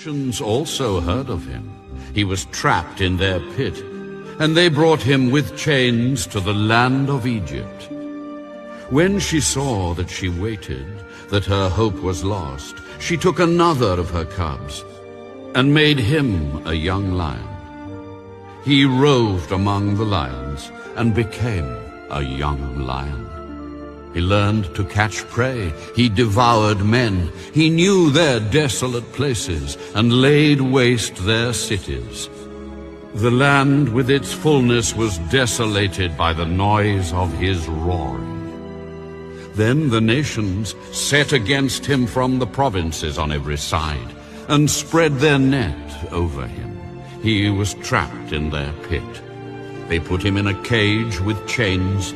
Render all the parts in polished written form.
nations also heard of him. He was trapped in their pit, and they brought him with chains to the land of Egypt. When she saw that she waited, that her hope was lost, she took another of her cubs and made him a young lion. He roved among the lions and became a young lion. He learned to catch prey. He devoured men. He knew their desolate places and laid waste their cities. The land with its fullness was desolated by the noise of his roaring. Then the nations set against him from the provinces on every side and spread their net over him. He was trapped in their pit. They put him in a cage with chains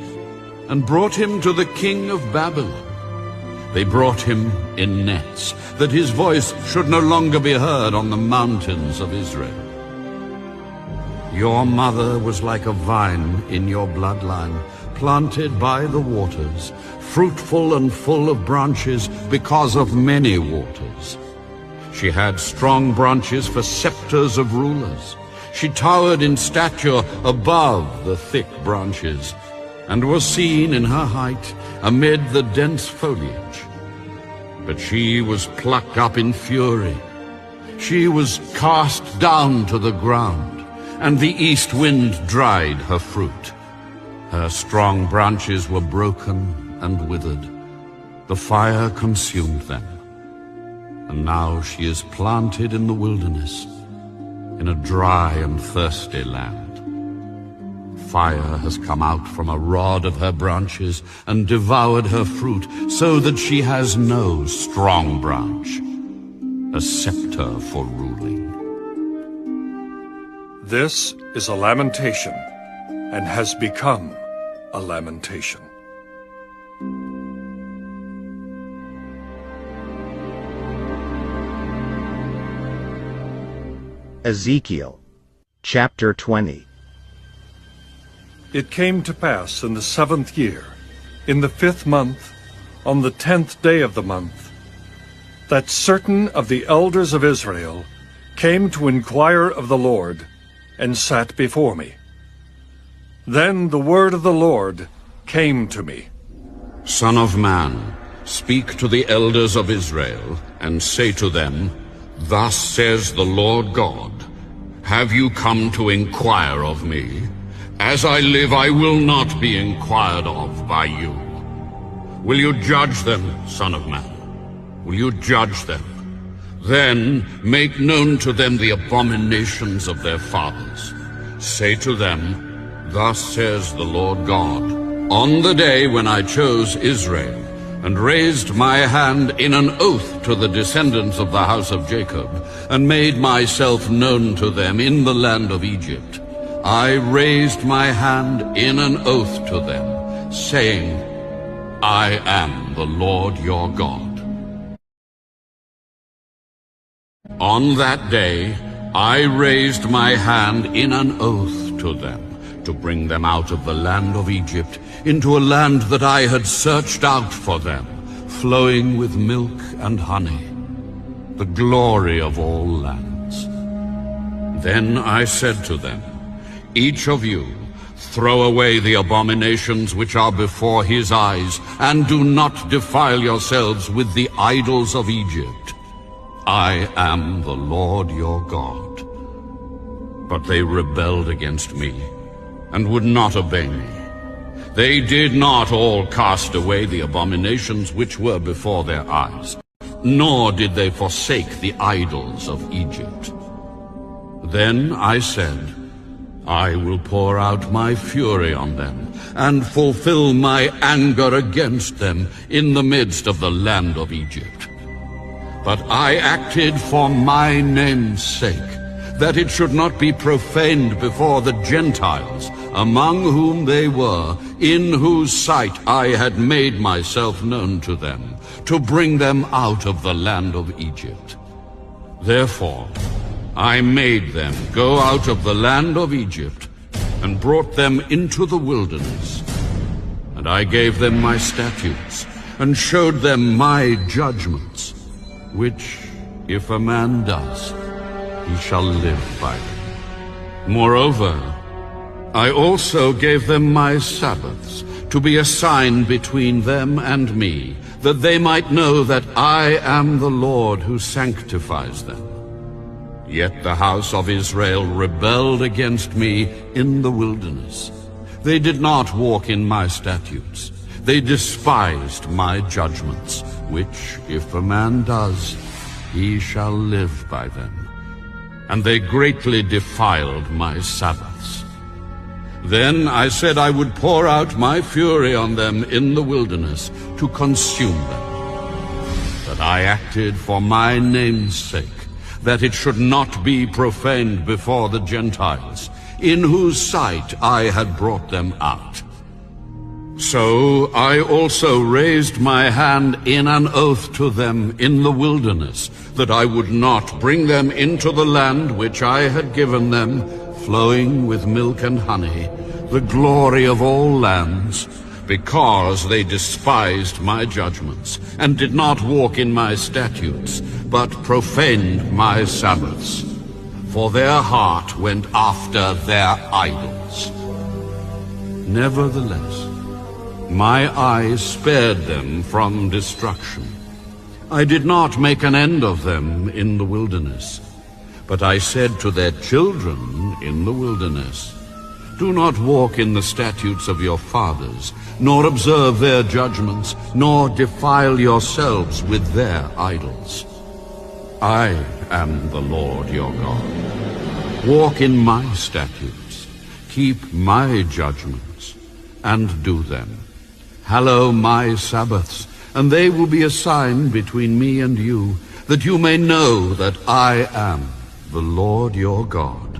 and brought him to the king of Babylon. They brought him in nets, that his voice should no longer be heard on the mountains of Israel. Your mother was like a vine in your bloodline, planted by the waters, fruitful and full of branches because of many waters. She had strong branches for scepters of rulers. She towered in stature above the thick branches, and was seen in her height amid the dense foliage. But she was plucked up in fury. She was cast down to the ground, and the east wind dried her fruit. Her strong branches were broken and withered. The fire consumed them. And now she is planted in the wilderness, in a dry and thirsty land. Fire has come out from a rod of her branches and devoured her fruit, so that she has no strong branch, a scepter for ruling. This is a lamentation, and has become a lamentation. Ezekiel, chapter 20. It came to pass in the 7th year, in the 5th month, on the 10th day of the month, that certain of the elders of Israel came to inquire of the Lord, and sat before me. Then the word of the Lord came to me. Son of man, speak to the elders of Israel, and say to them, Thus says the Lord God, Have you come to inquire of me? As I live, I will not be inquired of by you. Will you judge them, Son of man? Will you judge them? Then make known to them the abominations of their fathers. Say to them, Thus says the Lord God, On the day when I chose Israel, and raised my hand in an oath to the descendants of the house of Jacob, and made myself known to them in the land of Egypt, I raised my hand in an oath to them, saying, I am the Lord your God. On that day I raised my hand in an oath to them, to bring them out of the land of Egypt, into a land that I had searched out for them, flowing with milk and honey, the glory of all lands. Then I said to them, Each of you throw away the abominations which are before his eyes, and do not defile yourselves with the idols of Egypt. I am the Lord your God. But they rebelled against me, and would not obey me. They did not all cast away the abominations which were before their eyes, nor did they forsake the idols of Egypt. Then I said, I will pour out my fury on them, and fulfill my anger against them in the midst of the land of Egypt. But I acted for my name's sake, that it should not be profaned before the Gentiles, among whom they were, in whose sight I had made myself known to them, to bring them out of the land of Egypt. Therefore I made them go out of the land of Egypt, and brought them into the wilderness. And I gave them my statutes, and showed them my judgments, which if a man does, he shall live by them. Moreover, I also gave them my Sabbaths, to be a sign between them and me, that they might know that I am the Lord who sanctifies them. Yet the house of Israel rebelled against me in the wilderness. They did not walk in my statutes. They despised my judgments, which, if a man does, he shall live by them. And they greatly defiled my Sabbaths. Then I said I would pour out my fury on them in the wilderness to consume them. But I acted for my name's sake, that it should not be profaned before the Gentiles, in whose sight I had brought them out. So I also raised my hand in an oath to them in the wilderness, that I would not bring them into the land which I had given them, flowing with milk and honey, the glory of all lands, because they despised my judgments, and did not walk in my statutes, but profaned my Sabbaths. For their heart went after their idols. Nevertheless, my eyes spared them from destruction. I did not make an end of them in the wilderness, but I said to their children in the wilderness, do not walk in the statutes of your fathers, nor observe their judgments, nor defile yourselves with their idols. I am the Lord your God. Walk in my statutes, keep my judgments, and do them. Hallow my Sabbaths, and they will be a sign between me and you, that you may know that I am the Lord your God.